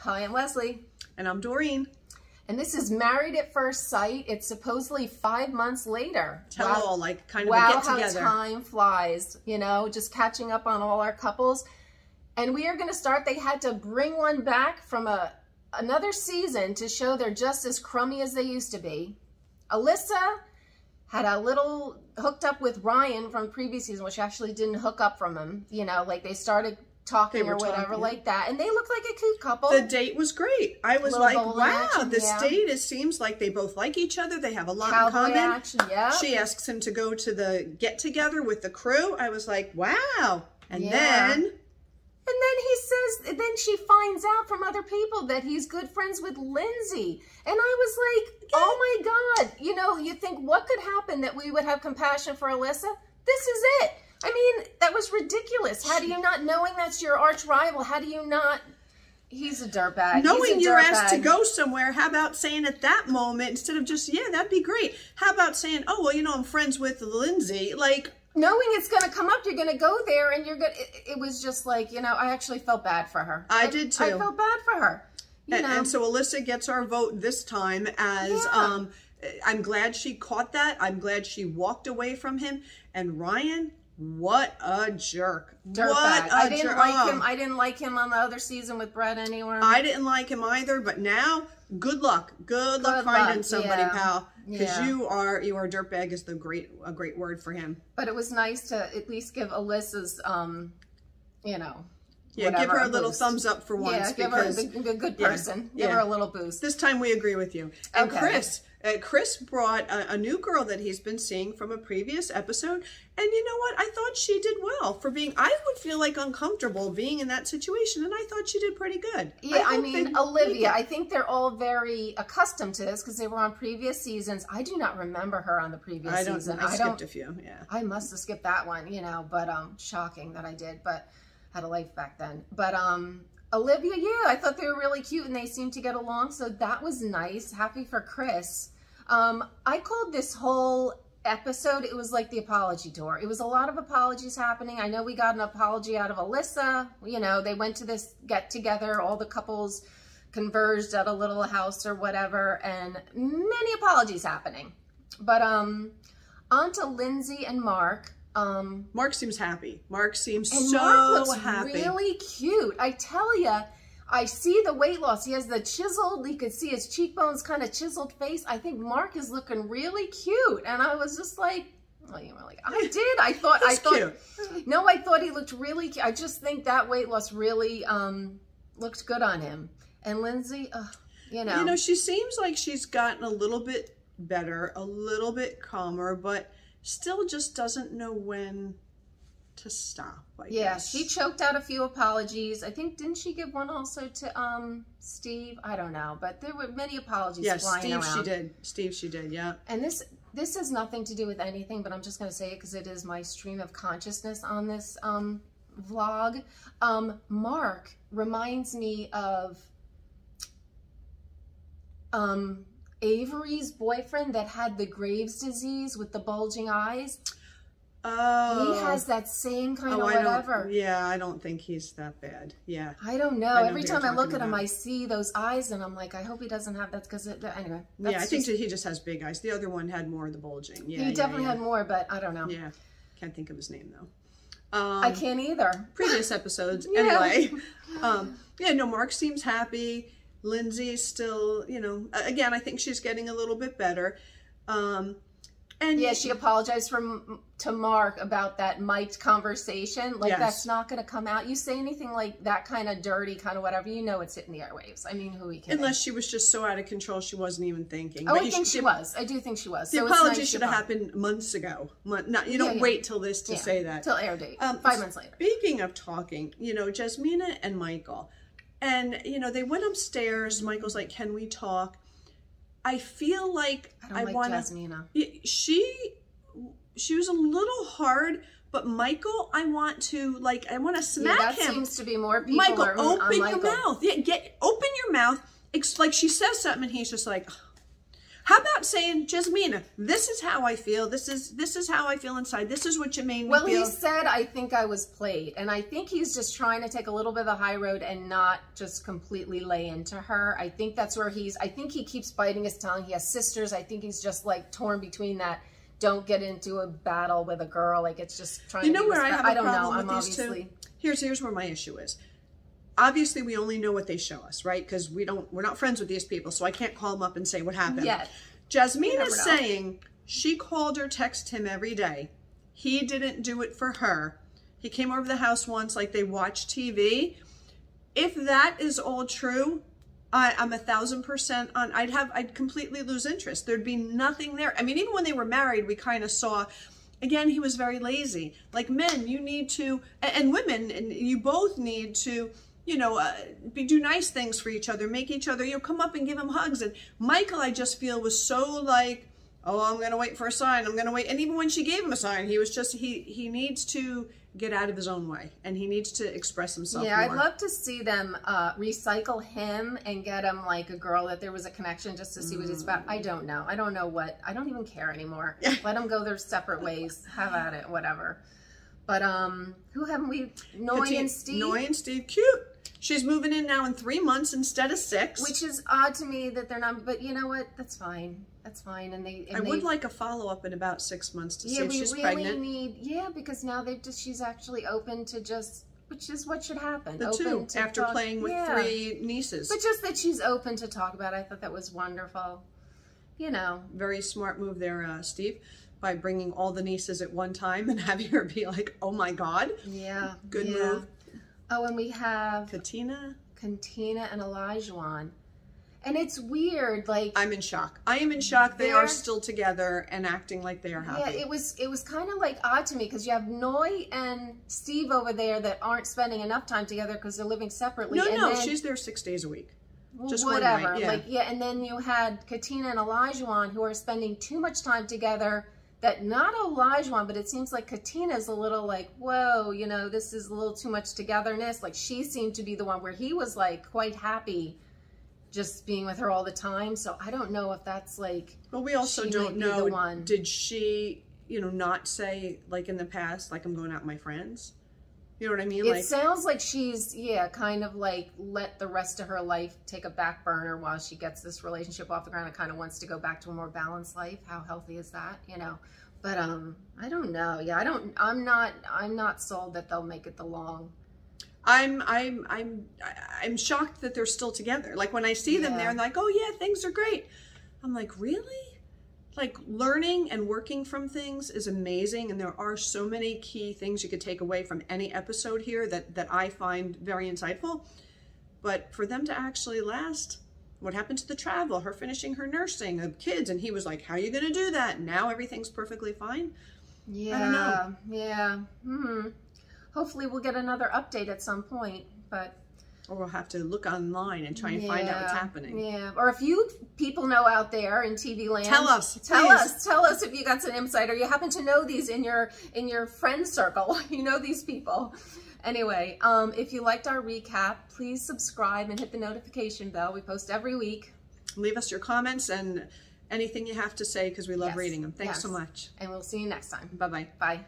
Hi, I'm Leslie. And I'm Doreen. And this is Married at First Sight. It's supposedly 5 months later. Tell all, like kind of wow, a get together. Wow, how time flies, you know, just catching up on all our couples. And we are going to start, they had to bring one back from another season to show they're just as crummy as they used to be. Alyssa had a little hooked up with Ryan from the previous season, which actually didn't hook up from him. You know, like they started talking or whatever like that. And they look like a cute couple. The date was great. I was like, wow, this date, it seems like they both like each other. They have a lot in common. Action, yeah. She asks him to go to the get-together with the crew. I was like, wow. And then she finds out from other people that he's good friends with Lindsay. And I was like, oh my God. You know, you think what could happen that we would have compassion for Alyssa? This is it. I mean, that was ridiculous. How do you not, knowing that's your arch rival, how do you not, he's a dirtbag. Knowing you're asked to go somewhere, how about saying at that moment, instead of just, yeah, that'd be great. How about saying, oh, well, you know, I'm friends with Lindsay. Like, knowing it's going to come up, you're going to go there and you're going to, it was just like, you know, I actually felt bad for her. I did too. I felt bad for her. And so Alyssa gets our vote this time as, I'm glad she caught that. I'm glad she walked away from him. And Ryan, what a jerk. Dirtbag. I didn't like him. I didn't like him on the other season with Brett anywhere. I didn't like him either, but now, good luck. Good luck finding somebody, pal. Because you are dirtbag is a great word for him. But it was nice to at least give Alyssa's, you know, give her a little thumbs up for once. Give her a good person. Give her a little boost. This time we agree with you. And Chris brought a new girl that he's been seeing from a previous episode. And you know what? I thought she did well for being, I would feel like uncomfortable being in that situation. And I thought she did pretty good. Yeah, I mean, Olivia, I think they're all very accustomed to this because they were on previous seasons. I do not remember her on the previous season. I skipped a few, I must have skipped that one, you know, but shocking that I did, but had a life back then. But Olivia, I thought they were really cute and they seemed to get along. So that was nice. Happy for Chris. I called this whole episode, it was like the apology tour. It was a lot of apologies happening. I know we got an apology out of Alyssa. You know, they went to this get together, all the couples converged at a little house or whatever, and many apologies happening. But on to Lindsay and Mark. Mark seems happy. Mark seems so Mark looks happy. Really cute. I tell you, I see the weight loss. He has the chiseled, you could see his cheekbones, kind of chiseled face. I think Mark is looking really cute. And I was just like, well, you were like, I did. I thought, cute. No, I thought he looked really cute. I just think that weight loss really looked good on him. And Lindsay, you know. You know, she seems like she's gotten a little bit better, a little bit calmer, but still just doesn't know when to stop, I guess. She choked out a few apologies. I think, didn't she give one also to Steve? I don't know, but there were many apologies flying around. Steve, she did, yeah. And this has nothing to do with anything, but I'm just going to say it because it is my stream of consciousness on this vlog. Mark reminds me of Avery's boyfriend that had the Graves' disease with the bulging eyes. Oh. He has that same kind of whatever. I don't think he's that bad. Yeah. I don't know. Every time I look at him, I see those eyes and I'm like, I hope he doesn't have that because, anyway. Yeah, I think he just has big eyes. The other one had more of the bulging. Yeah, he definitely had more, but I don't know. Yeah. Can't think of his name though. I can't either. Previous episodes. Anyway. No, Mark seems happy. Lindsay's still, you know, again, I think she's getting a little bit better. And she apologized to Mark about that mic'd conversation. Like, that's not going to come out. You say anything like that kind of dirty, kind of whatever, you know it's hitting the airwaves. I mean, who he can. Unless she was just so out of control, she wasn't even thinking. Oh, I think she was. I do think she was. The apology should have happened months ago. You don't wait till this to say that. Till air date. 5 months later. Speaking of talking, you know, Jasmina and Michael. And, you know, they went upstairs. Michael's like, can we talk? I feel like I don't like Jasmina. She was a little hard, but Michael, I want to smack him. That seems to be more people. Michael, open your mouth. Yeah, open your mouth. Like she says something, and he's just like, How about saying, Jasmina, this is how I feel. This is how I feel inside. This is what you made me well, feel. He said, I think I was played. And I think he's just trying to take a little bit of the high road and not just completely lay into her. I think that's where I think he keeps biting his tongue. He has sisters. I think he's just like torn between that. Don't get into a battle with a girl. Like, it's just trying to be where I have a problem with I'm these two? Here's where my issue is. Obviously, we only know what they show us, right? Because we're not friends with these people, so I can't call them up and say what happened. Yes. Jasmin is saying she called or texted him every day. He didn't do it for her. He came over to the house once, like they watched TV. If that is all true, I'm 1,000% on. I'd completely lose interest. There'd be nothing there. I mean, even when they were married, we kind of saw. Again, he was very lazy. Like men, you need to, and women, and you both need to. Do nice things for each other, make each other, come up and give him hugs. And Michael, I just feel, was so like, oh, I'm going to wait for a sign. I'm going to wait. And even when she gave him a sign, he was just, he needs to get out of his own way and he needs to express himself more. I'd love to see them recycle him and get him like a girl that there was a connection just to see what it's about. I don't know. I don't know what, I don't even care anymore. Let them go their separate ways. Have at it, whatever. But who haven't we? Noi and Steve. Noi and Steve, cute. She's moving in now in 3 months instead of 6. Which is odd to me that they're not, but you know what? That's fine. That's fine. And I would like a follow-up in about 6 months to see if she's really pregnant. Because now she's actually open to just, which is what should happen. The open two, after playing with 3 nieces. But just that she's open to talk about it, I thought that was wonderful. Very smart move there, Steve, by bringing all the nieces at one time and having her be like, oh my God. Yeah. Good move. Oh, and we have Katina and Elijah. And it's weird, like I'm in shock. I am in shock. They are still together and acting like they are happy. Yeah, it was kind of like odd to me because you have Noi and Steve over there that aren't spending enough time together because they're living separately. No, she's there 6 days a week. Just whatever. One night. And then you had Katina and Elijah who are spending too much time together. That not Elijah, but it seems like Katina's a little like, whoa, this is a little too much togetherness. Like she seemed to be the one where he was like quite happy just being with her all the time. So I don't know if that's like, well, we also don't know, did she, not say like in the past, like I'm going out with my friends? You know what I mean? It sounds like she's, kind of like let the rest of her life take a back burner while she gets this relationship off the ground and kind of wants to go back to a more balanced life. How healthy is that? But I don't know. Yeah, I'm not sold that they'll make it the long. I'm shocked that they're still together. Like when I see them there and they're like, oh yeah, things are great. I'm like, really? Like learning and working from things is amazing. And there are so many key things you could take away from any episode here that I find very insightful. But for them to actually last, what happened to the travel, her finishing her nursing, the kids, and he was like, how are you going to do that? Now everything's perfectly fine. Yeah. I don't know. Yeah. Hopefully we'll get another update at some point, but... Or we'll have to look online and try and find out what's happening. Yeah. Or if you people know out there in TV land, tell us. Tell us if you got some insight or you happen to know these in your friend circle. You know these people. Anyway, if you liked our recap, please subscribe and hit the notification bell. We post every week. Leave us your comments and anything you have to say because we love reading them. Thanks so much. And we'll see you next time. Bye-bye. Bye.